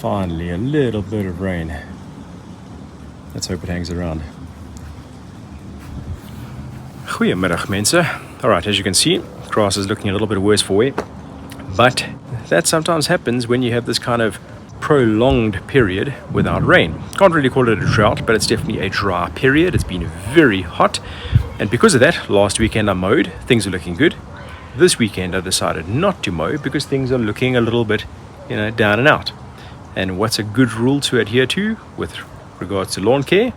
Finally, a little bit of rain. Let's hope it hangs around. Goeiemiddag mense. Alright, as you can see, grass is looking a little bit worse for wear. But that sometimes happens when you have this kind of prolonged period without rain. Can't really call it a drought, but it's definitely a dry period. It's been very hot. And because of that, last weekend I mowed. Things are looking good. This weekend I decided not to mow because things are looking a little bit, down and out. And what's a good rule to adhere to with regards to lawn care?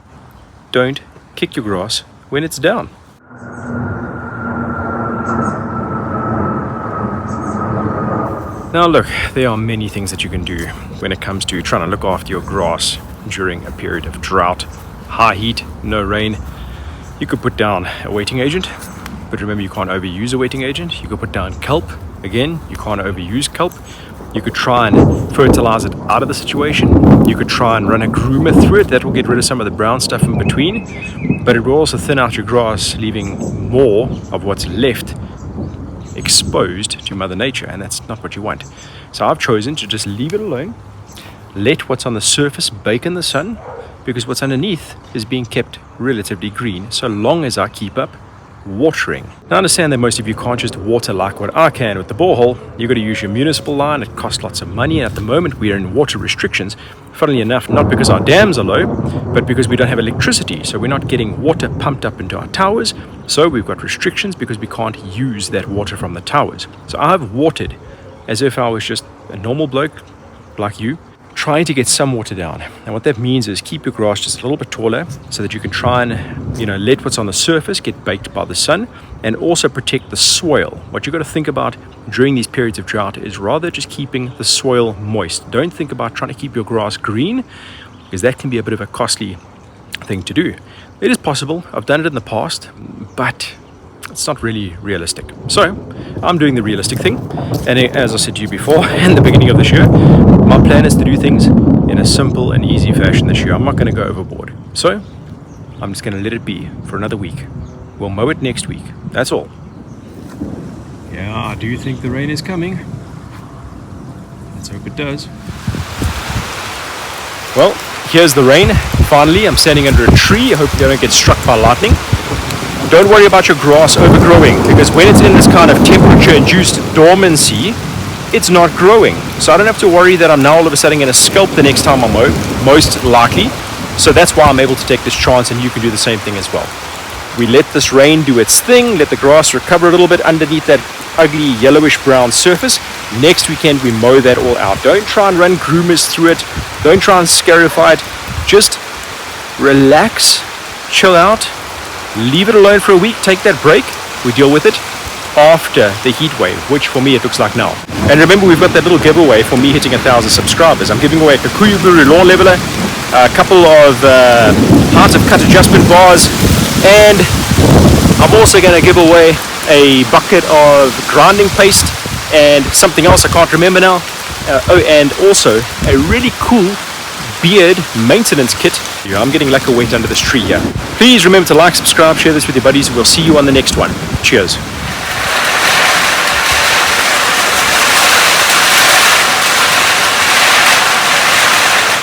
Don't kick your grass when it's down. Now look, there are many things that you can do when it comes to trying to look after your grass during a period of drought, high heat, no rain. You could put down a wetting agent, but remember you can't overuse a wetting agent. You could put down kelp. Again, you can't overuse kelp. You could try and fertilize it out of the situation. You could try and run a groomer through it. That will get rid of some of the brown stuff in between, but it will also thin out your grass, leaving more of what's left exposed to Mother Nature, and that's not what you want. So I've chosen to just leave it alone, let what's on the surface bake in the sun, because what's underneath is being kept relatively green so long as I keep up watering. Now I understand that most of you can't just water like what I can with the borehole. You've got to use your municipal line. It costs lots of money, and at the moment we are in water restrictions, funnily enough, not because our dams are low, but because we don't have electricity, so we're not getting water pumped up into our towers. So we've got restrictions because we can't use that water from the towers. So I've watered as if I was just a normal bloke like you, trying to get some water down. And what that means is keep your grass just a little bit taller so that you can try and let what's on the surface get baked by the sun, and also protect the soil. What you've got to think about during these periods of drought is rather just keeping the soil moist. Don't think about trying to keep your grass green, because that can be a bit of a costly thing to do. It is possible. I've done it in the past, but it's not really realistic. So I'm doing the realistic thing, and as I said to you before in the beginning of this year, my plan is to do things in a simple and easy fashion this year. I'm not going to go overboard, so I'm just going to let it be for another week. We'll mow it next week, that's all. Yeah, I do think the rain is coming. Let's hope it does. Well, here's the rain. Finally, I'm standing under a tree. I hope you don't get struck by lightning. Don't worry about your grass overgrowing, because when it's in this kind of temperature-induced dormancy, it's not growing. So I don't have to worry that I'm now all of a sudden going to scalp the next time I mow, most likely. So that's why I'm able to take this chance, and you can do the same thing as well. We let this rain do its thing, let the grass recover a little bit underneath that ugly yellowish-brown surface. Next weekend, we mow that all out. Don't try and run groomers through it. Don't try and scarify it. Just relax, chill out, leave it alone for a week, take that break. We deal with it after the heat wave, which for me it looks like now. And remember, we've got that little giveaway for me hitting 1,000 subscribers. I'm giving away a Kikuyu lawn leveler, a couple of heart of cut adjustment bars, and I'm also going to give away a bucket of grinding paste and something else I can't remember now. And also a really cool beard maintenance kit. Yeah, I'm getting lacquer wet under this tree here. Please remember to like, subscribe, share this with your buddies. We'll see you on the next one. Cheers.